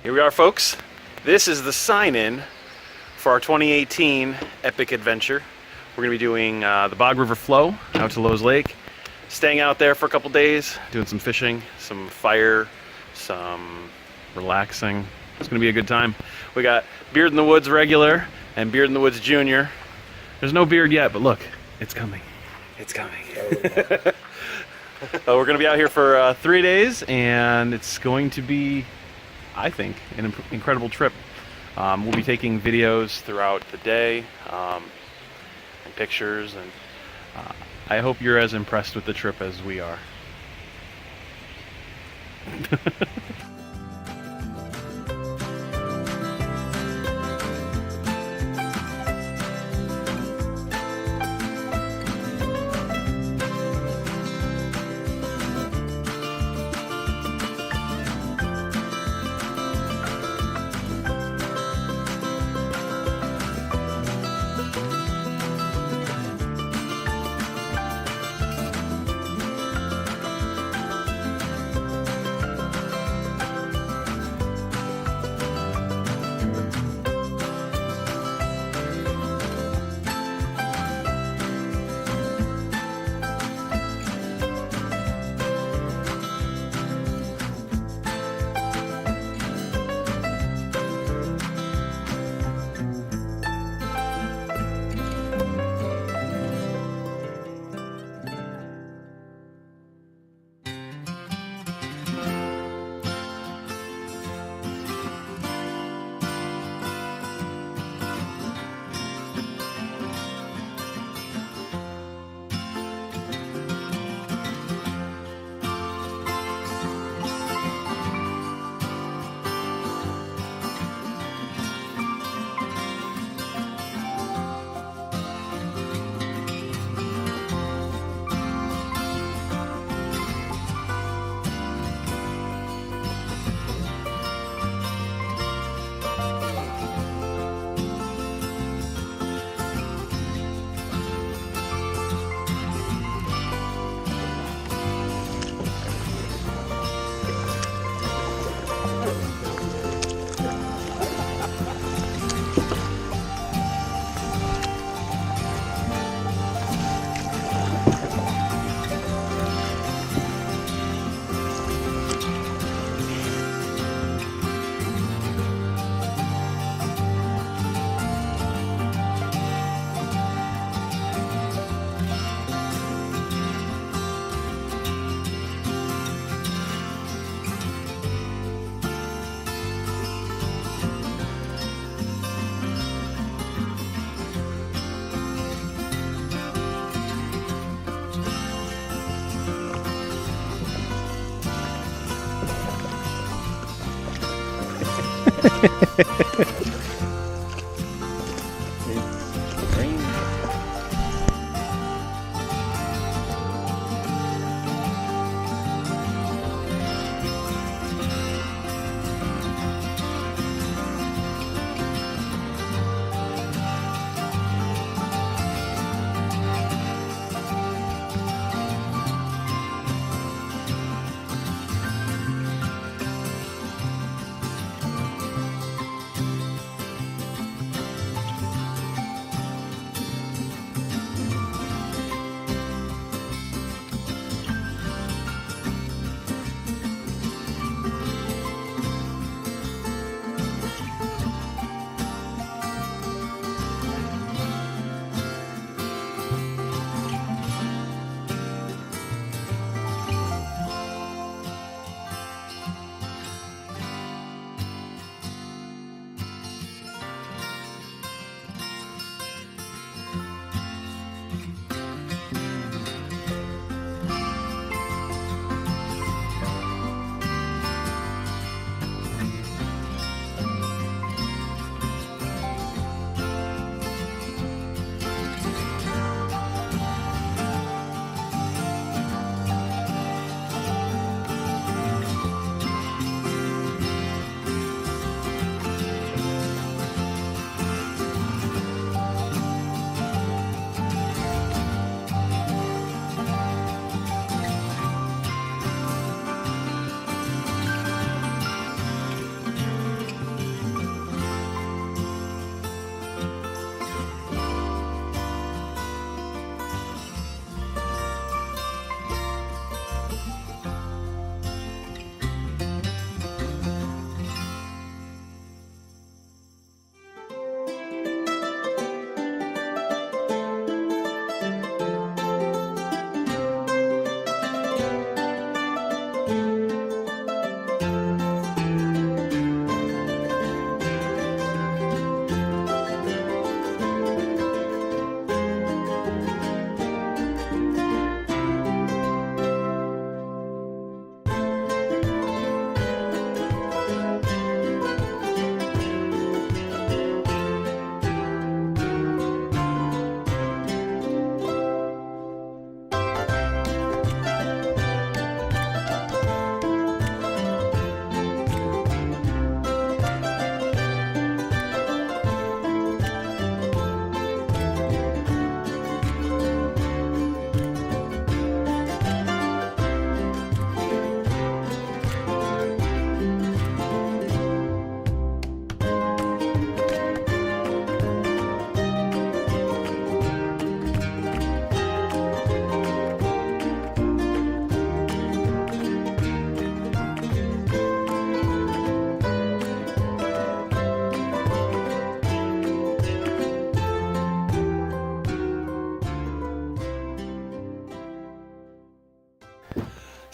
Here we are, folks. This is the sign-in for our 2018 epic adventure. We're going to be doing the Bog River Flow out to Lowe's Lake, staying out there for a couple days, doing some fishing, some fire, some relaxing. It's going to be a good time. We got Beard in the Woods regular and Beard in the Woods junior. There's no beard yet, but look, it's coming. It's coming. We're going to be out here for 3 days, and it's going to be, I think, an incredible trip. We'll be taking videos throughout the day, and pictures, and I hope you're as impressed with the trip as we are.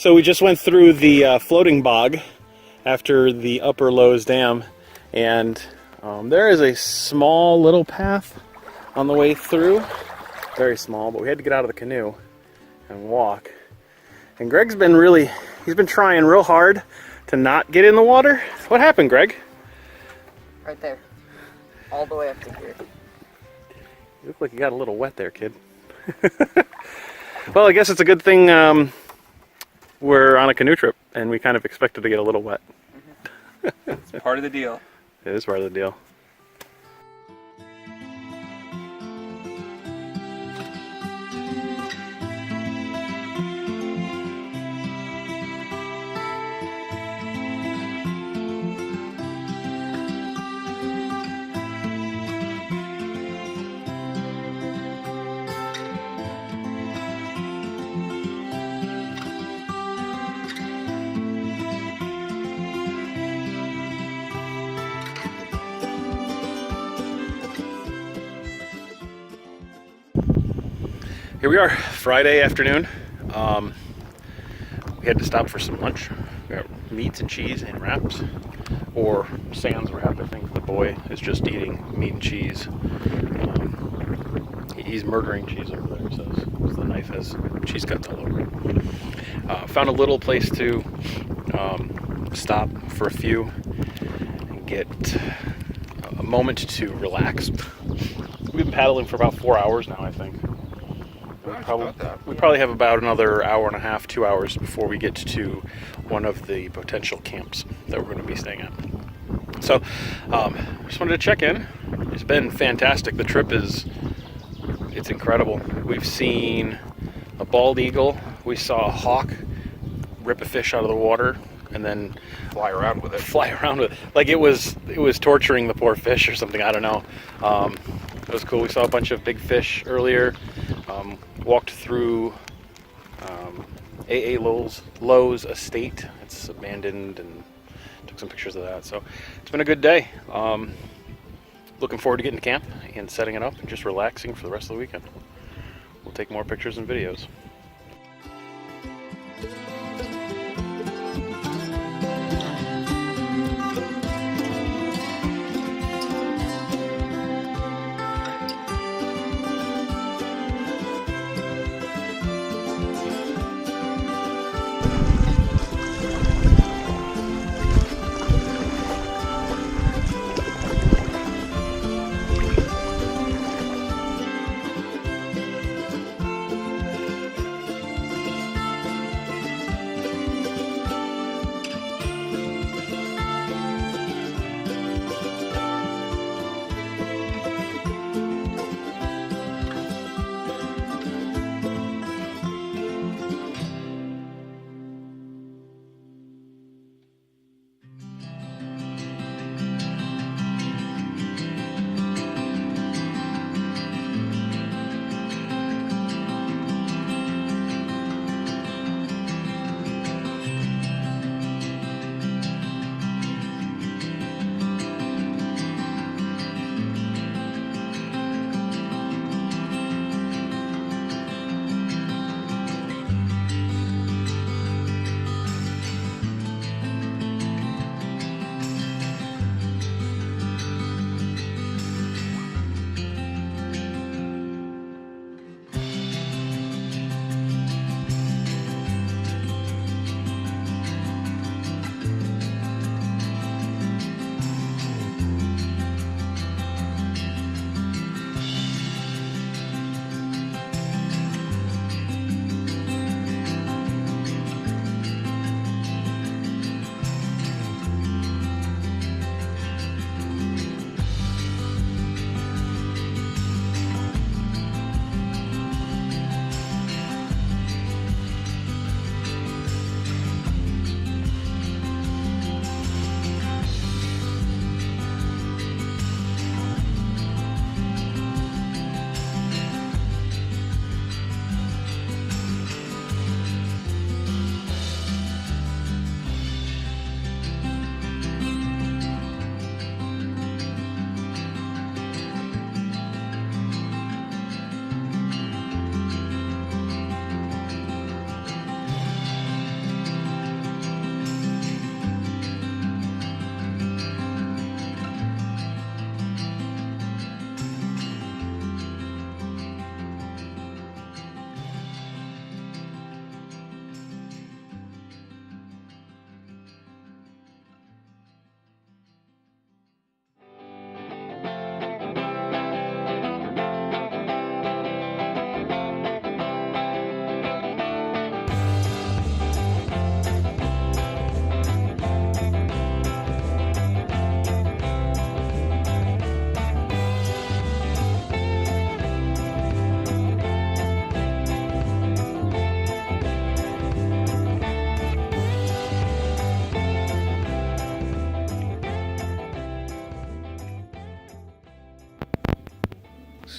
So we just went through the Floating Boge after the Upper Lowe's Dam, and there is a small little path on the way through. Very small, but we had to get out of the canoe and walk. And Greg's been he's been trying real hard to not get in the water. What happened, Greg? Right there. All the way up to here. You look like you got a little wet there, kid. Well, I guess it's a good thing we're on a canoe trip, and we kind of expected to get a little wet. It's part of the deal. It is part of the deal. Here we are, Friday afternoon. We had to stop for some lunch. We got meats and cheese and wraps, or sans wrap. I think the boy is just eating meat and cheese. He's murdering cheese over there, so the knife has cheese cuts all over it. Found a little place to stop for a few and get a moment to relax. We've been paddling for about 4 hours now, I think. We probably have about another hour and a half, 2 hours before we get to one of the potential camps that we're going to be staying at. So, just wanted to check in. It's been fantastic. The trip it's incredible. We've seen a bald eagle. We saw a hawk rip a fish out of the water and then Fly around with it. Like it was torturing the poor fish or something. I don't know. It was cool. We saw a bunch of big fish earlier. Walked through A.A. Lowe's estate. It's abandoned, and took some pictures of that. So it's been a good day. Looking forward to getting to camp and setting it up and just relaxing for the rest of the weekend. We'll take more pictures and videos.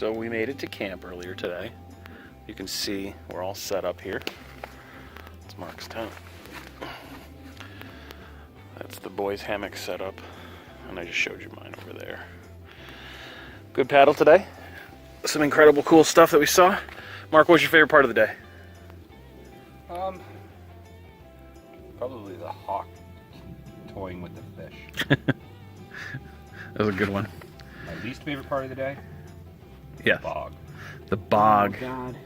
So we made it to camp earlier today. You can see we're all set up here. It's Mark's tent. That's the boys' hammock setup, and I just showed you mine over there. Good paddle today. Some incredible cool stuff that we saw. Mark, what's your favorite part of the day? Probably the hawk toying with the fish. That was a good one. My least favorite part of the day? Yeah. Bog. The bog. Oh, God.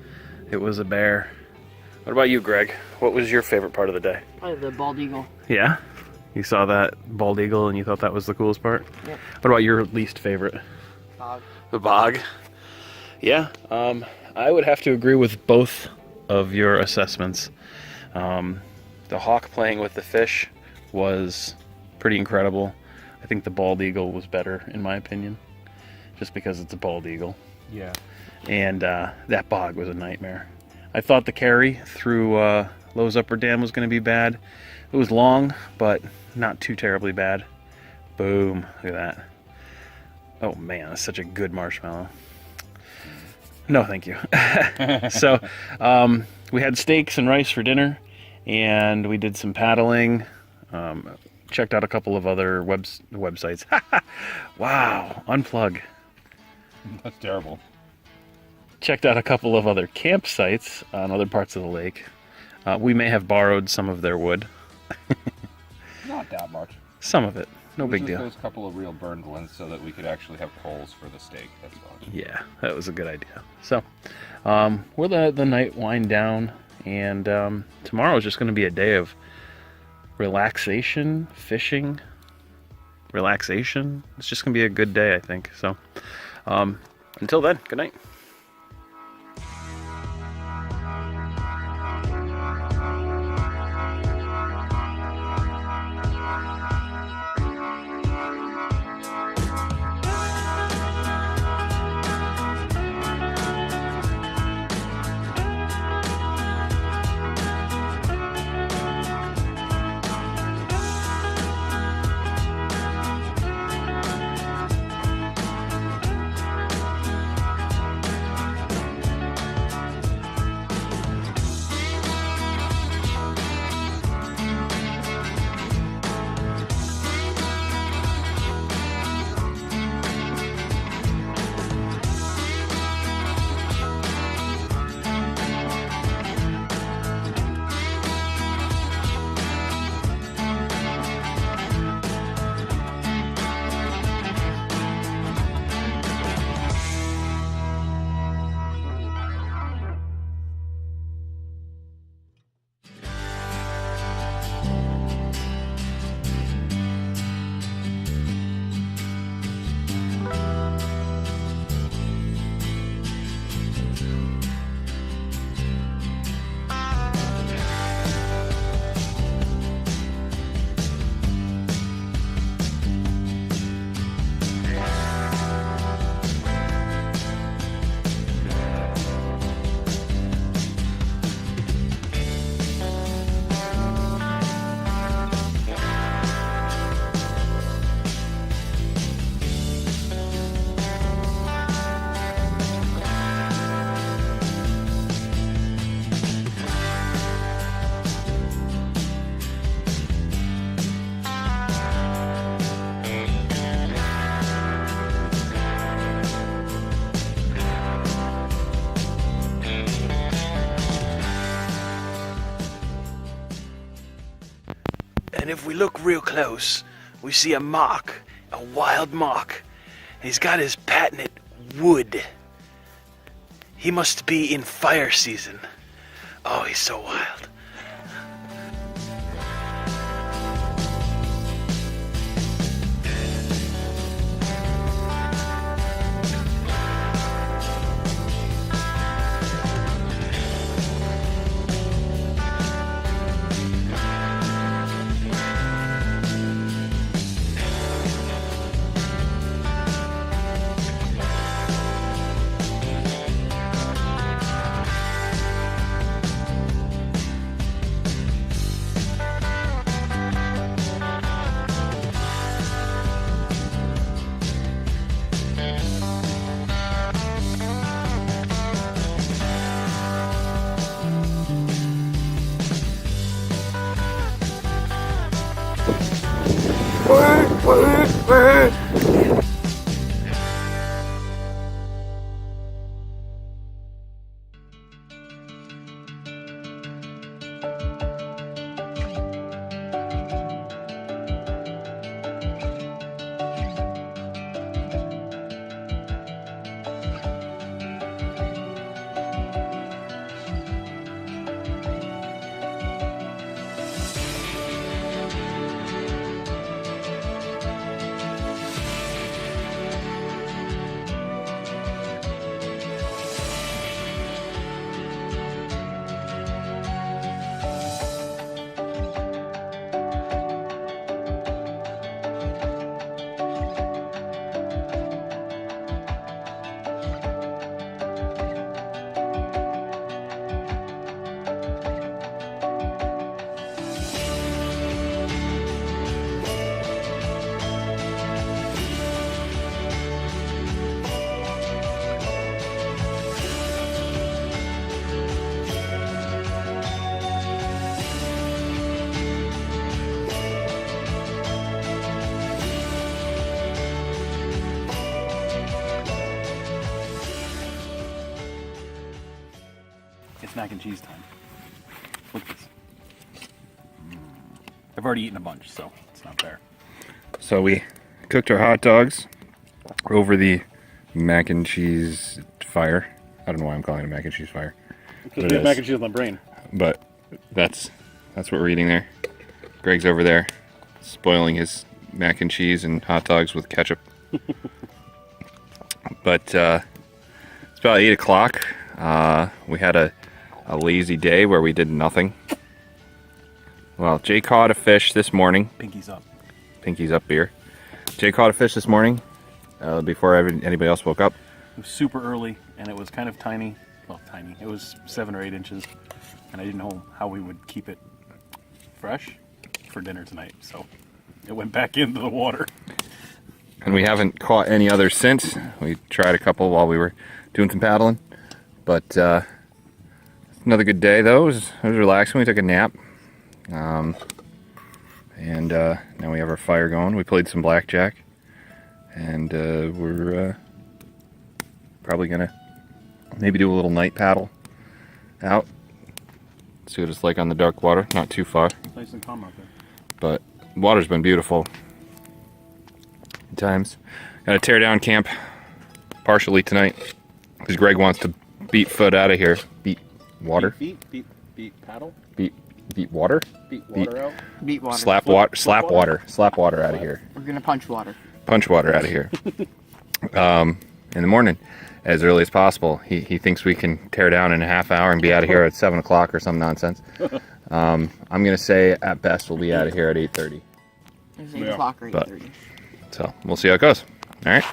It was a bear. What about you, Greg? What was your favorite part of the day? Probably the bald eagle. Yeah? You saw that bald eagle and you thought that was the coolest part? Yep. What about your least favorite? Bog. The bog. Yeah, I would have to agree with both of your assessments. The hawk playing with the fish was pretty incredible. I think the bald eagle was better, in my opinion, just because it's a bald eagle. Yeah. And that bog was a nightmare. I thought the carry through Lowe's Upper Dam was going to be bad. It was long, but not too terribly bad. Boom, look at that. Oh man, that's such a good marshmallow. No, thank you. So, we had steaks and rice for dinner, and we did some paddling. Checked out a couple of other websites. Wow, unplug. That's terrible. Checked out a couple of other campsites on other parts of the lake. We may have borrowed some of their wood. Not that much. Some of it, no It was big just deal. those couple of real burned ones so that we could actually have coals for the steak. That's all. Yeah, that was a good idea. So, we'll let the night wind down, and tomorrow is just going to be a day of relaxation, fishing, relaxation. It's just going to be a good day, I think. So, until then, good night. And if we look real close, we see a mock, a wild mock. And he's got his patented wood. He must be in fire season. Oh, he's so wild. It's mac and cheese time. Look at this. I've already eaten a bunch, so it's not fair. So we cooked our hot dogs over the mac and cheese fire. I don't know why I'm calling it a mac and cheese fire. Because we have mac and cheese on the brain. But that's what we're eating there. Greg's over there spoiling his mac and cheese and hot dogs with ketchup. But it's about 8 o'clock. We had a lazy day where we did nothing. Well, Jay caught a fish this morning. Pinky's up. Pinky's up beer. Jay caught a fish this morning before anybody else woke up. It was super early, and it was kind of tiny. Well, tiny. It was 7 or 8 inches, and I didn't know how we would keep it fresh for dinner tonight, so it went back into the water. And we haven't caught any others since. We tried a couple while we were doing some paddling. But another good day, though. It was relaxing. We took a nap. And now we have our fire going. We played some blackjack. And we're probably going to maybe do a little night paddle out. See what it's like on the dark water. Not too far. It's nice and calm out there. But water's been beautiful at times. Got to tear down camp partially tonight because Greg wants to beat foot out of here. Beat water. Beat paddle. Beat water. Beat water out. Beat water. Slap water. Slap water. Slap water out of here. We're gonna punch water. Punch water out of here. In the morning, as early as possible. He thinks we can tear down in a half hour and be out of here at 7 o'clock or some nonsense. I'm gonna say at best we'll be out of here at 8:30. It's 8 o'clock or 8:30. So we'll see how it goes. All right.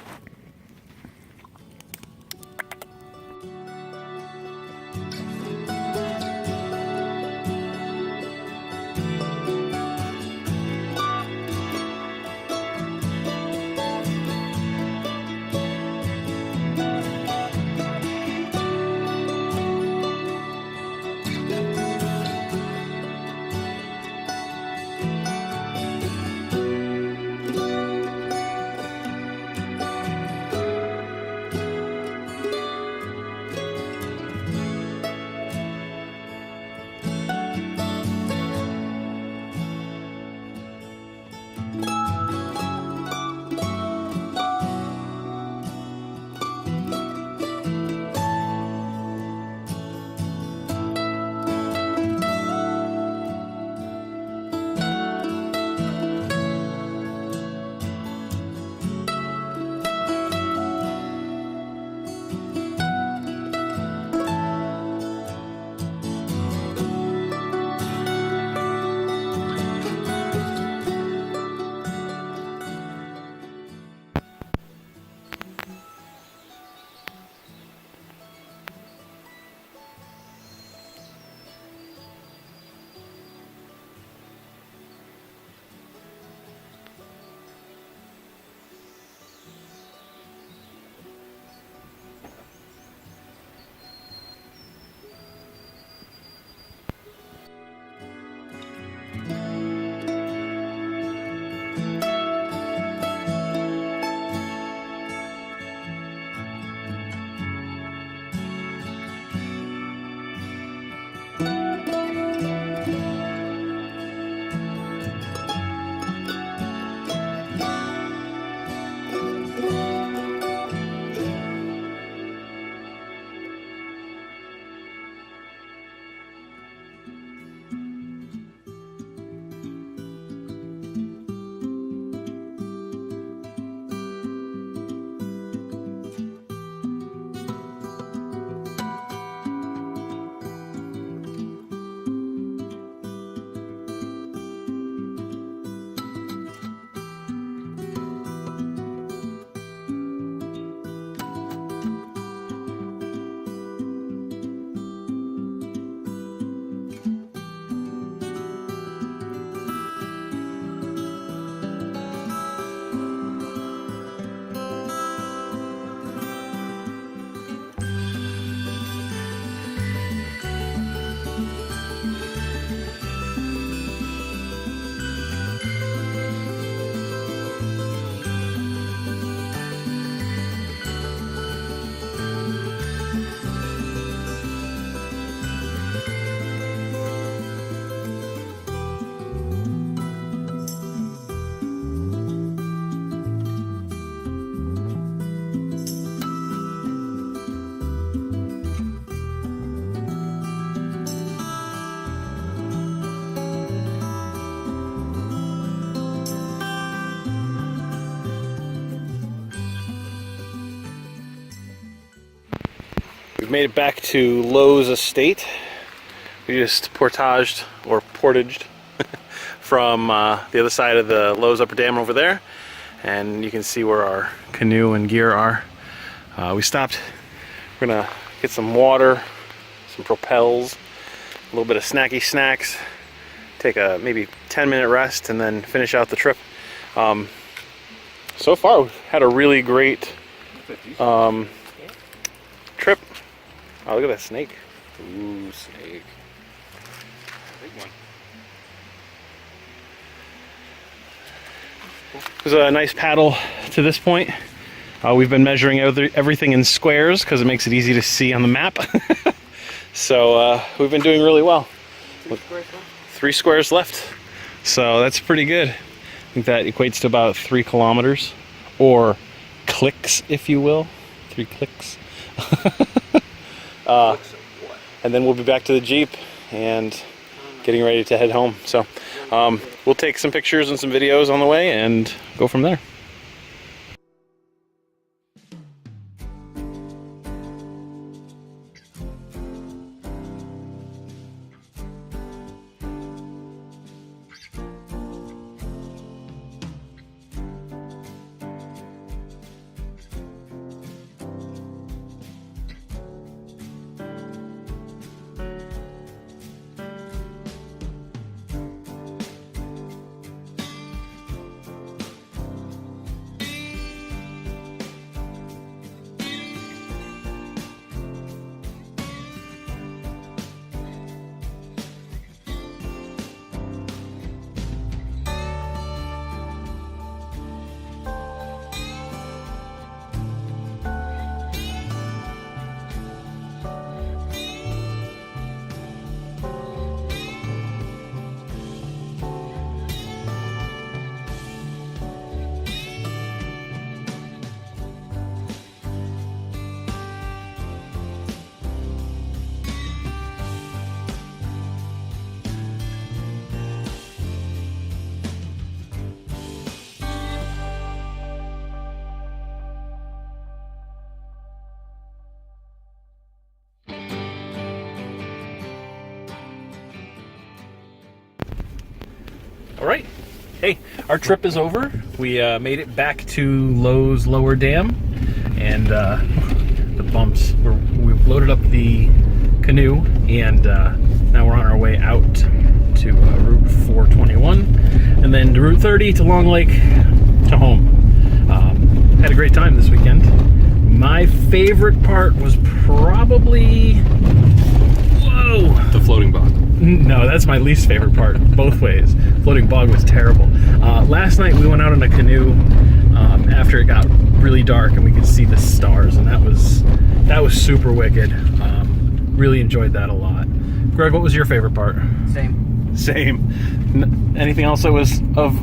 made it back to Lowe's estate. We just portaged from the other side of the Lowe's upper dam over there, and you can see where our canoe and gear are. We stopped. We're gonna get some water, some propels, a little bit of snacky snacks, take a maybe 10-minute rest, and then finish out the trip. So far we've had a really great trip. Oh, look at that snake. Ooh, snake. Big one. It was a nice paddle to this point. We've been measuring everything in squares because it makes it easy to see on the map. So we've been doing really well. 3 squares left. So that's pretty good. I think that equates to about 3 kilometers, or clicks, if you will. 3 clicks. And then we'll be back to the Jeep and getting ready to head home. So we'll take some pictures and some videos on the way and go from there. All right. Hey, our trip is over. We made it back to Lowe's Lower Dam, and the bumps. We've loaded up the canoe, and now we're on our way out to Route 421, and then to Route 30 to Long Lake to home. Had a great time this weekend. My favorite part was probably... Whoa! The Floating Boge. No, that's my least favorite part, both ways. Floating Boge was terrible. Last night we went out in a canoe after it got really dark and we could see the stars, and that was super wicked. Really enjoyed that a lot. Greg, what was your favorite part? Same. Anything else that was of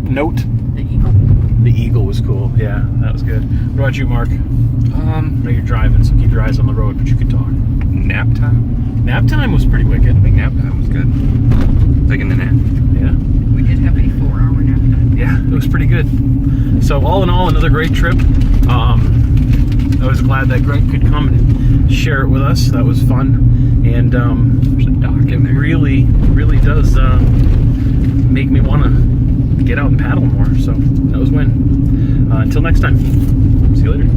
note? The eagle. The eagle was cool. Yeah, that was good. What about you, Mark? I know you're driving, so keep your eyes on the road, but you can talk. Nap time? Nap time was pretty wicked. I think nap time was good. Taking the nap. Yeah. We did have a 4-hour nap time. Yeah, it was pretty good. So all in all, another great trip. I was glad that Greg could come and share it with us. That was fun. And There's a dock in there. really does make me want to get out and paddle more. So that was a win. Until next time. See you later.